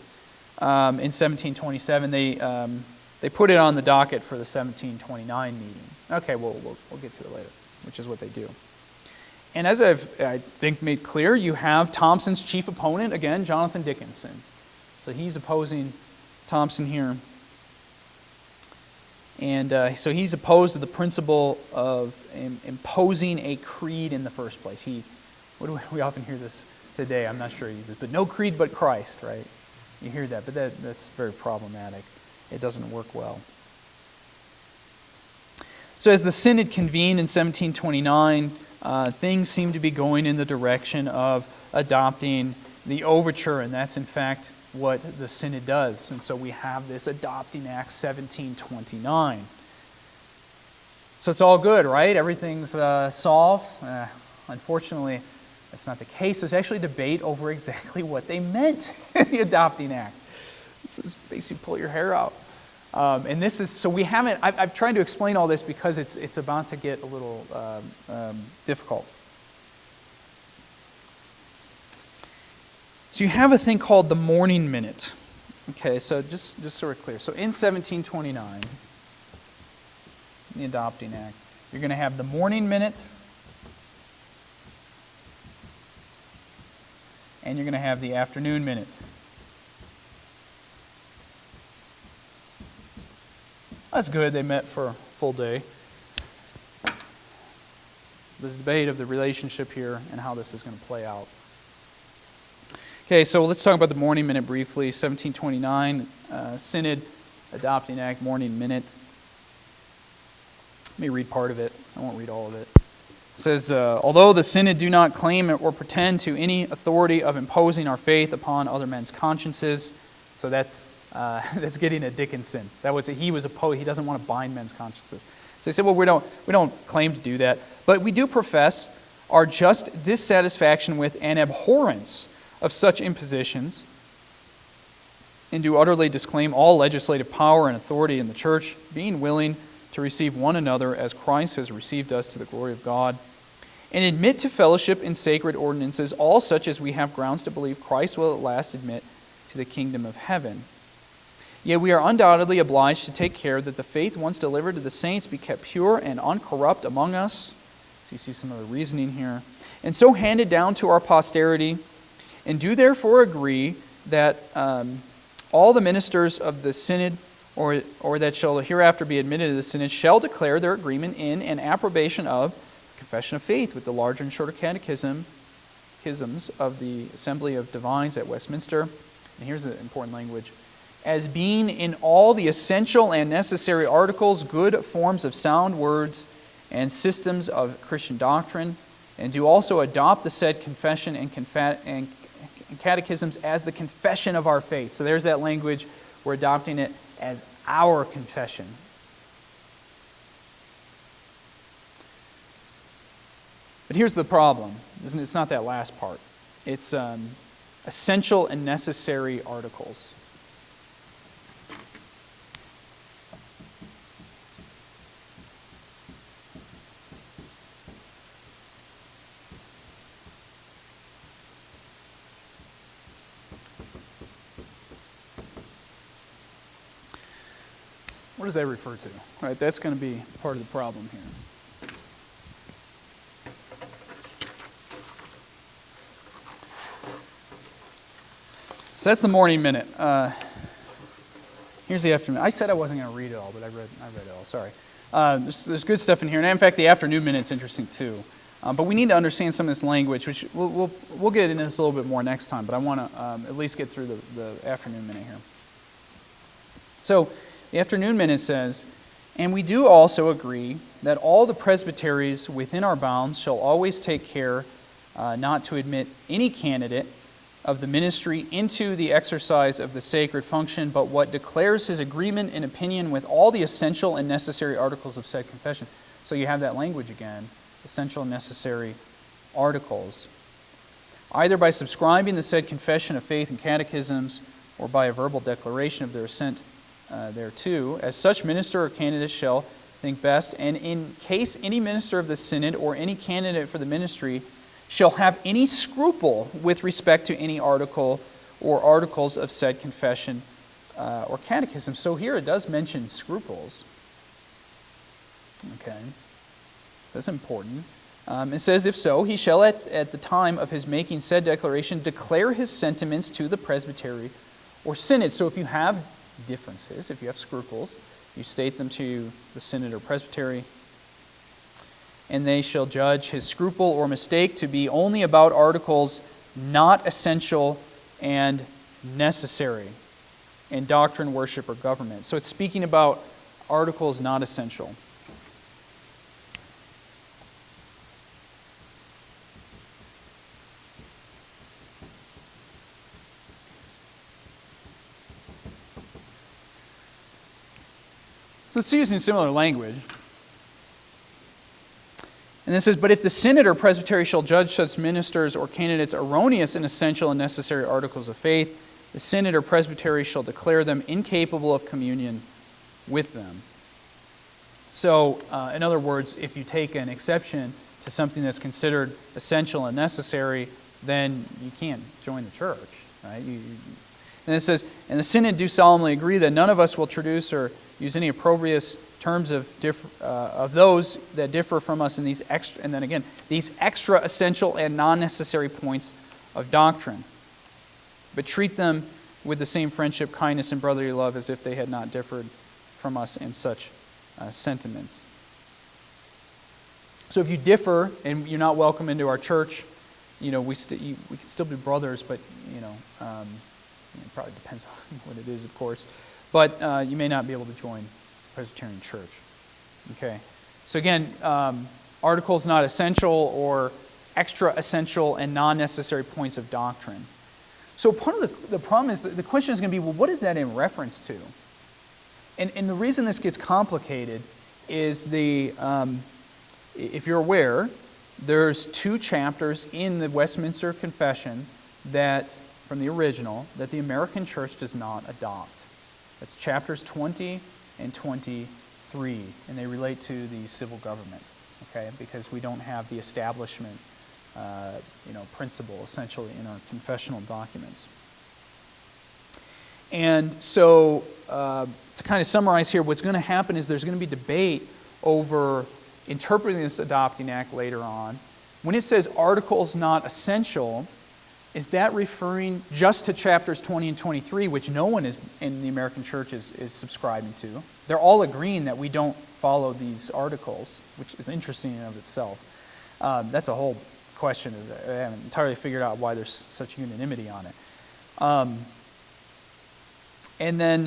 in 1727. They put it on the docket for the 1729 meeting. Okay, we'll get to it later, which is what they do. And as I think made clear, you have Thomson's chief opponent, again, Jonathan Dickinson. So he's opposing Thomson here. And so he's opposed to the principle of imposing a creed in the first place. We often hear this today, I'm not sure he uses, but no creed but Christ, right? You hear that, but that's very problematic. It doesn't work well. So as the Synod convened in 1729, things seem to be going in the direction of adopting the overture, and that's in fact what the Synod does. And so we have this Adopting Act 1729. So it's all good, right? Everything's solved. Unfortunately, that's not the case. There's actually debate over exactly what they meant in the Adopting Act. This makes you pull your hair out. And this is, so we haven't, I've tried to explain all this because it's about to get a little difficult. So you have a thing called the Morning Minute. Okay, so just so we're clear. So in 1729, the Adopting Act, you're going to have the Morning Minute, and you're going to have the Afternoon Minute. That's good, they met for a full day. There's debate of the relationship here and how this is going to play out. Okay, so let's talk about the Morning Minute briefly. 1729, Synod, Adopting Act, Morning Minute. Let me read part of it. I won't read all of it. It says, although the Synod do not claim or pretend to any authority of imposing our faith upon other men's consciences, so that's getting at Dickinson. He was opposed. He doesn't want to bind men's consciences. So they said, well, we don't claim to do that, but we do profess our just dissatisfaction with and abhorrence of such impositions, and do utterly disclaim all legislative power and authority in the church, being willing to receive one another as Christ has received us to the glory of God, and admit to fellowship in sacred ordinances all such as we have grounds to believe Christ will at last admit to the kingdom of heaven. Yet we are undoubtedly obliged to take care that the faith once delivered to the saints be kept pure and uncorrupt among us. So you see some of the reasoning here. And so handed down to our posterity, and do therefore agree that all the ministers of the Synod, or that shall hereafter be admitted to the Synod, shall declare their agreement in and approbation of confession of faith with the larger and shorter catechisms of the Assembly of Divines at Westminster. And here's the important language. As being in all the essential and necessary articles good forms of sound words and systems of Christian doctrine, and do also adopt the said confession and catechisms as the confession of our faith. So there's that language. We're adopting it as our confession. But here's the problem. It's not that last part. It's essential and necessary articles. What does that refer to? All right, that's going to be part of the problem here. So that's the morning minute. Here's the afternoon. I said I wasn't going to read it all, but I read it all. Sorry. There's good stuff in here, and in fact, the afternoon minute's interesting too. But we need to understand some of this language, which we'll get into this a little bit more next time. But I want to at least get through the afternoon minute here. So the afternoon minute says, "And we do also agree that all the presbyteries within our bounds shall always take care not to admit any candidate of the ministry into the exercise of the sacred function, but what declares his agreement and opinion with all the essential and necessary articles of said confession." So you have that language again, essential and necessary articles. "Either by subscribing the said confession of faith and catechisms, or by a verbal declaration of their assent thereto, as such minister or candidate shall think best, and in case any minister of the synod or any candidate for the ministry shall have any scruple with respect to any article or articles of said confession or catechism." So here it does mention scruples. Okay, that's important. It says, "If so, he shall at the time of his making said declaration declare his sentiments to the presbytery or synod." So if you have differences, if you have scruples, you state them to the synod or presbytery, "and they shall judge his scruple or mistake to be only about articles not essential and necessary in doctrine, worship, or government." So it's speaking about articles not essential. So it's using similar language. And this says, "But if the synod or presbytery shall judge such ministers or candidates erroneous in essential and necessary articles of faith, the synod or presbytery shall declare them incapable of communion with them." So, in other words, if you take an exception to something that's considered essential and necessary, then you can't join the church, right? And it says, "And the synod do solemnly agree that none of us will traduce or use any opprobrious terms of those that differ from us in these extra," and then again, "these extra essential and non-necessary points of doctrine, but treat them with the same friendship, kindness, and brotherly love as if they had not differed from us in such sentiments." So if you differ and you're not welcome into our church, we can still be brothers, but it probably depends on what it is, of course. But you may not be able to join Presbyterian Church. Okay. So again, articles not essential or extra essential and non-necessary points of doctrine. So part of the problem is that the question is going to be, well, what is that in reference to? And the reason this gets complicated is if you're aware, there's 2 chapters in the Westminster Confession from the original, that the American Church does not adopt. That's chapters 20 and 23, and they relate to the civil government, okay? Because we don't have the establishment, principle essentially in our confessional documents. And so, to kind of summarize here, what's going to happen is there's going to be debate over interpreting this adopting act later on. When it says articles not essential, is that referring just to chapters 20 and 23, which no one in the American church is subscribing to? They're all agreeing that we don't follow these articles, which is interesting in and of itself. That's a whole question. I haven't entirely figured out why there's such unanimity on it. And then,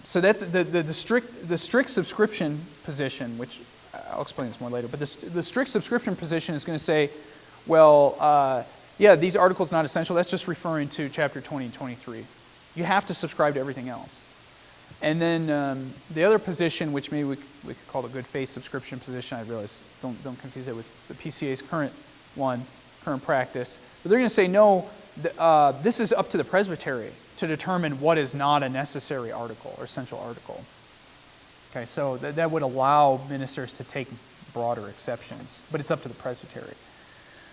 so that's the strict subscription position, which I'll explain this more later, but the strict subscription position is going to say, well, these articles not essential, that's just referring to chapter 20 and 23. You have to subscribe to everything else. And then the other position, which maybe we could call the good faith subscription position, I realize, don't confuse it with the PCA's current practice. But they're going to say, no, this is up to the presbytery to determine what is not a necessary article or essential article. Okay, so that would allow ministers to take broader exceptions, but it's up to the presbytery.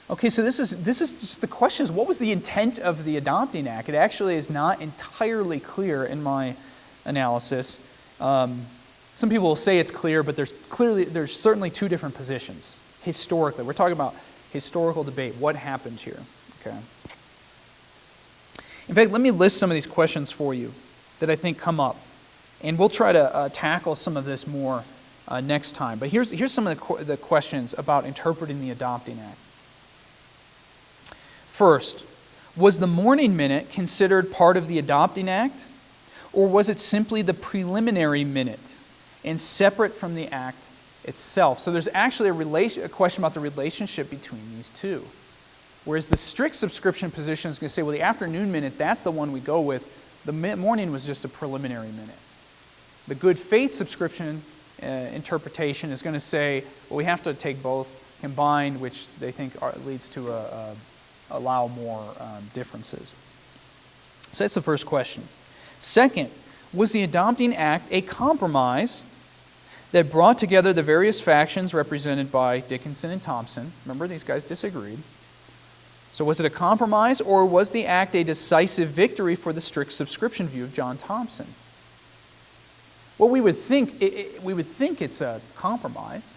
Okay, so this is just the question is, what was the intent of the Adopting Act? It actually is not entirely clear in my analysis. Some people will say it's clear, but there's certainly two different positions historically. We're talking about historical debate. What happened here? Okay. In fact, let me list some of these questions for you that I think come up, and we'll try to tackle some of this more next time. But here's some of the questions about interpreting the Adopting Act. First, was the Morning Minute considered part of the Adopting Act, or was it simply the preliminary minute and separate from the act itself? So there's actually a question about the relationship between these two. Whereas the strict subscription position is going to say, well, the afternoon minute, that's the one we go with. The morning was just a preliminary minute. The good faith subscription interpretation is going to say, well, we have to take both combined, which they think leads to allow more differences. So that's the first question. Second, was the Adopting Act a compromise that brought together the various factions represented by Dickinson and Thomson? Remember, these guys disagreed. So was it a compromise, or was the act a decisive victory for the strict subscription view of John Thomson? Well, we would think it's a compromise,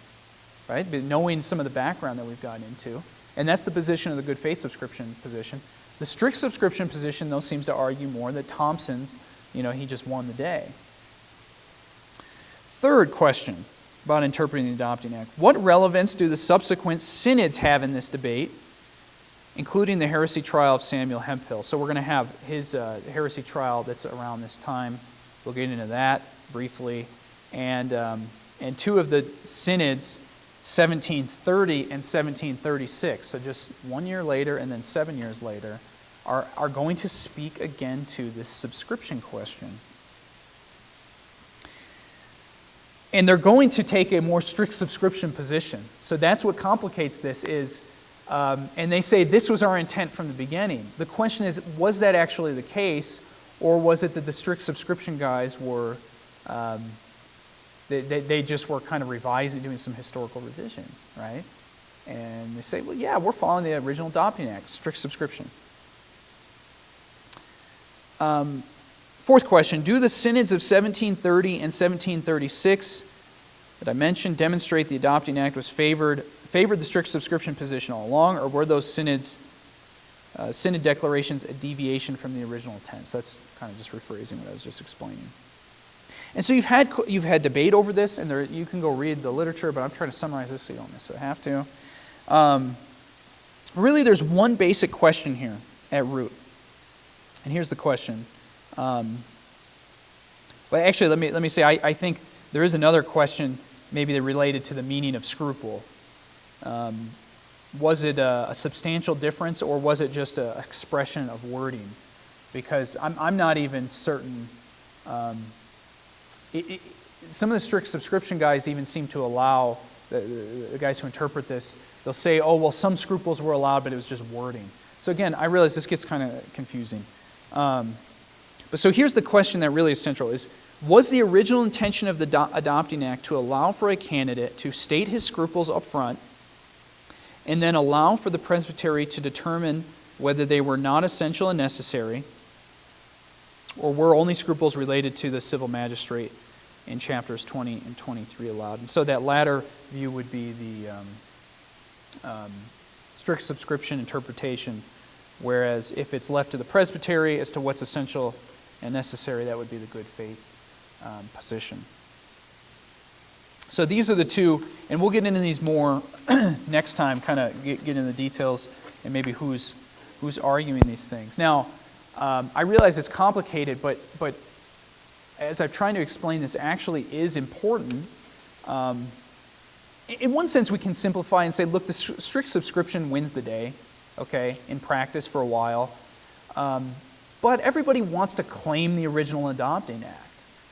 right? But knowing some of the background that we've gotten into, and that's the position of the good faith subscription position. The strict subscription position, though, seems to argue more that Thomson's, he just won the day. Third question about interpreting the Adopting Act. What relevance do the subsequent synods have in this debate, including the heresy trial of Samuel Hemphill? So we're going to have his heresy trial that's around this time. We'll get into that briefly. And two of the synods, 1730 and 1736, so just 1 year later and then 7 years later, are going to speak again to this subscription question. And they're going to take a more strict subscription position. So that's what complicates this is, and they say this was our intent from the beginning. The question is, was that actually the case, or was it that the strict subscription guys were, they just were kind of revising, doing some historical revision, right? And they say, well, yeah, we're following the original Adopting Act, strict subscription. Fourth question, do the synods of 1730 and 1736 that I mentioned demonstrate the Adopting Act was favored the strict subscription position all along, or were those synod declarations a deviation from the original intent? So that's kind of just rephrasing what I was just explaining. And so you've had debate over this, and you can go read the literature, but I'm trying to summarize this so you don't necessarily have to. Really, there's one basic question here at root. And here's the question. But actually, let me say, I think there is another question maybe related to the meaning of scruple. Was it a substantial difference, or was it just an expression of wording? Because I'm not even certain. Some of the strict subscription guys even seem to allow, the guys who interpret this, they'll say, oh, well, some scruples were allowed, but it was just wording. So again, I realize this gets kind of confusing. But so here's the question that really is central, is, was the original intention of the Adopting Act to allow for a candidate to state his scruples up front and then allow for the presbytery to determine whether they were not essential and necessary, or were only scruples related to the civil magistrate in chapters 20 and 23 allowed? And so that latter view would be the strict subscription interpretation, whereas if it's left to the presbytery as to what's essential and necessary, that would be the good faith position. So these are the two, and we'll get into these more next time, kind of get into the details and maybe who's arguing these things. Now, I realize it's complicated, but as I'm trying to explain, this actually is important. In one sense, we can simplify and say, look, the strict subscription wins the day, okay, in practice for a while. But everybody wants to claim the original Adopting Act.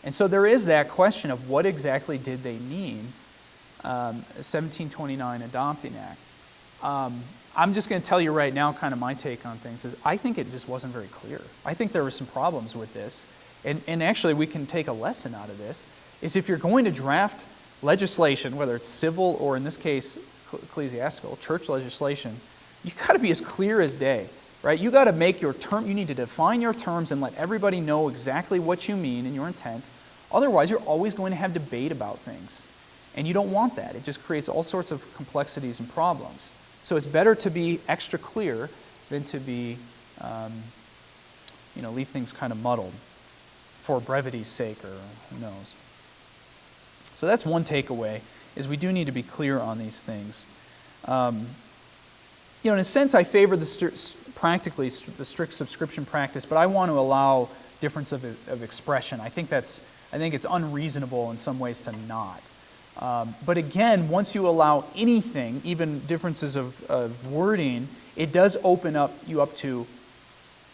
And so there is that question of what exactly did they mean, 1729 Adopting Act. I'm just going to tell you right now kind of my take on things is I think it just wasn't very clear. I think there were some problems with this. And actually we can take a lesson out of this, is if you're going to draft legislation, whether it's civil or in this case ecclesiastical, church legislation, you've got to be as clear as day, right? You got to make your term, you need to define your terms and let everybody know exactly what you mean and your intent. Otherwise, you're always going to have debate about things. And you don't want that. It just creates all sorts of complexities and problems. So it's better to be extra clear than to be, leave things kind of muddled for brevity's sake or who knows. So that's one takeaway, is we do need to be clear on these things. In a sense, I favor the strict subscription practice, but I want to allow difference of expression. I think it's unreasonable in some ways to not. But again, once you allow anything, even differences of wording, it does open you up to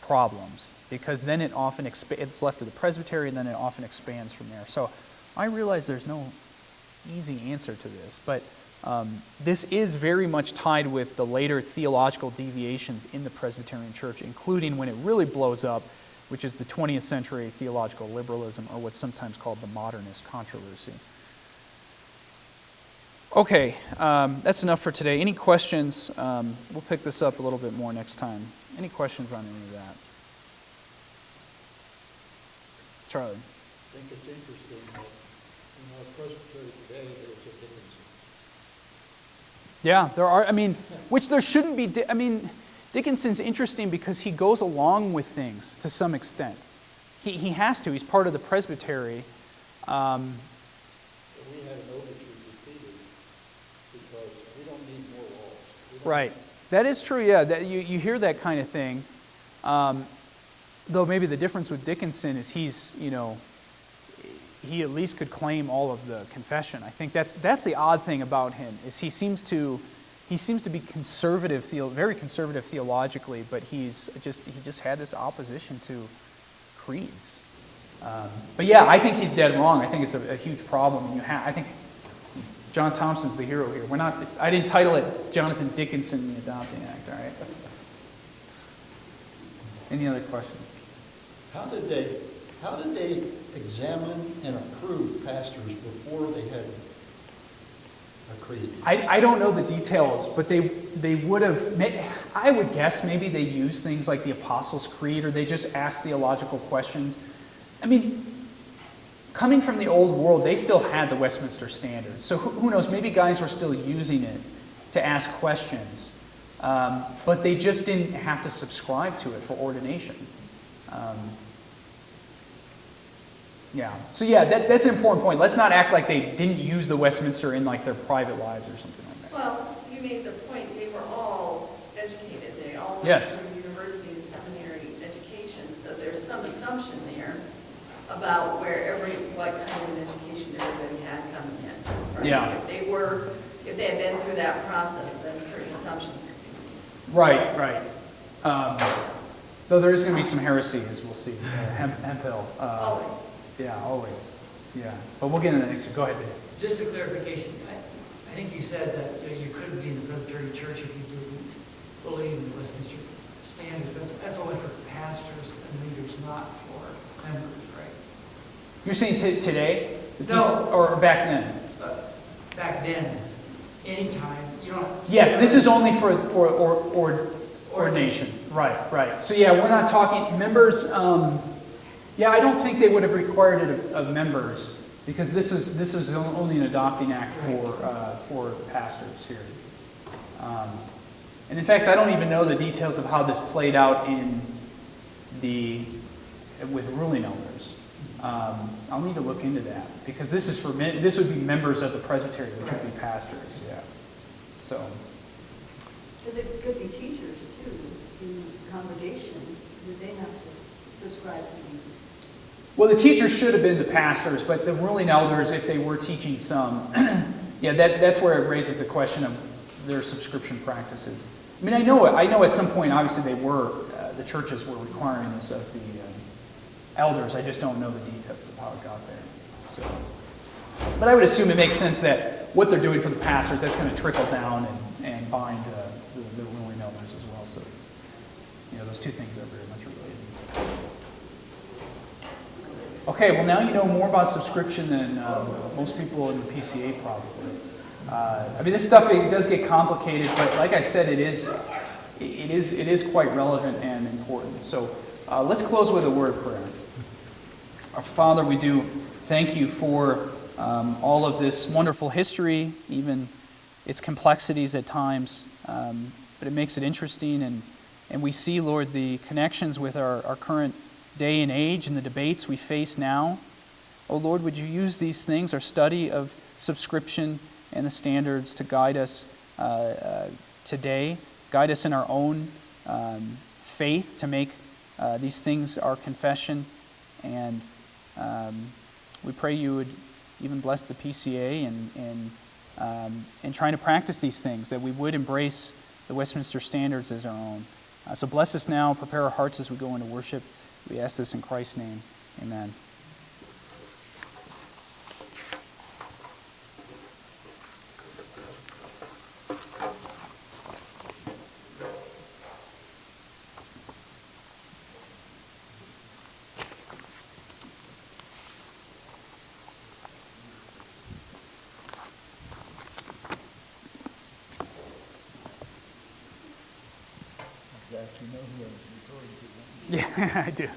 problems, because then it often it's left to the presbytery, and then it often expands from there. So I realize there's no easy answer to this, but this is very much tied with the later theological deviations in the Presbyterian Church, including when it really blows up, which is the 20th century theological liberalism, or what's sometimes called the modernist controversy. Okay, that's enough for today. Any questions? We'll pick this up a little bit more next time. Any questions on any of that? Charlie? I think it's interesting that in our presbytery today, there's a Dickinson. Yeah, there are. Which there shouldn't be. Dickinson's interesting because he goes along with things to some extent. He has to. He's part of the presbytery. We had an overture defeated because we don't need more laws. Right. That is true, yeah. You hear that kind of thing. Though maybe the difference with Dickinson is he at least could claim all of the confession. I think that's the odd thing about him, is he seems to be conservative, very conservative theologically, but he just had this opposition to creeds. But yeah, I think he's dead wrong. I think it's a huge problem. I think John Thomson's the hero here. I didn't title it Jonathan Dickinson, the Adopting Act. All right. Any other questions? How did they examine and approve pastors before they had a creed? I don't know the details, but they would have, I would guess maybe they used things like the Apostles' Creed, or they just asked theological questions. Coming from the old world, they still had the Westminster Standard. So who knows, maybe guys were still using it to ask questions, but they just didn't have to subscribe to it for ordination. So that's an important point. Let's not act like they didn't use the Westminster in like their private lives or something like that. Well, you made the point, they were all educated. They all went Yes. through university and seminary education, so there's some assumption there about what kind of education everybody had coming in. Right? Yeah. If they had been through that process, then certain assumptions could be made. Right. Though there is going to be some heresy, as we'll see. Hemphill. Always. Yeah, always. Yeah. But we'll get into the next one. Go ahead, Dave. Just a clarification, I think you said that you couldn't be in the Presbyterian Church if you didn't believe in the Westminster Standards. That's only for pastors and leaders, not for members, right? You're saying today? No. Or back then? Back then, anytime, you don't... Yes, this is only for ordination. Right. So yeah, we're not talking members. I don't think they would have required it of members, because this is only an adopting act for pastors here. And in fact, I don't even know the details of how this played out with ruling elders. I'll need to look into that, because this would be members of the presbytery, which would be pastors. Yeah. So. Because it could be teachers too in the congregation. Do they have to subscribe to these? Well, the teachers should have been the pastors, but the ruling elders, if they were teaching some, that's where it raises the question of their subscription practices. I know at some point, obviously, the churches were requiring this of the. elders. I just don't know the details of how it got there. So, but I would assume it makes sense that what they're doing for the pastors, that's going to trickle down and bind the ruling elders as well. So, those two things are very much related. Okay, well now you know more about subscription than most people in the PCA probably. This stuff, it does get complicated, but like I said, it is quite relevant and important. So let's close with a word of prayer. Our Father, we do thank you for all of this wonderful history, even its complexities at times, but it makes it interesting, and we see, Lord, the connections with our current day and age and the debates we face now. Oh Lord, would you use these things, our study of subscription and the standards, to guide us today, guide us in our own faith, to make these things our confession, and we pray you would even bless the PCA and trying to practice these things, that we would embrace the Westminster Standards as our own. So bless us now, prepare our hearts as we go into worship. We ask this in Christ's name. Amen. You actually know who I was referring to. Yeah, I do.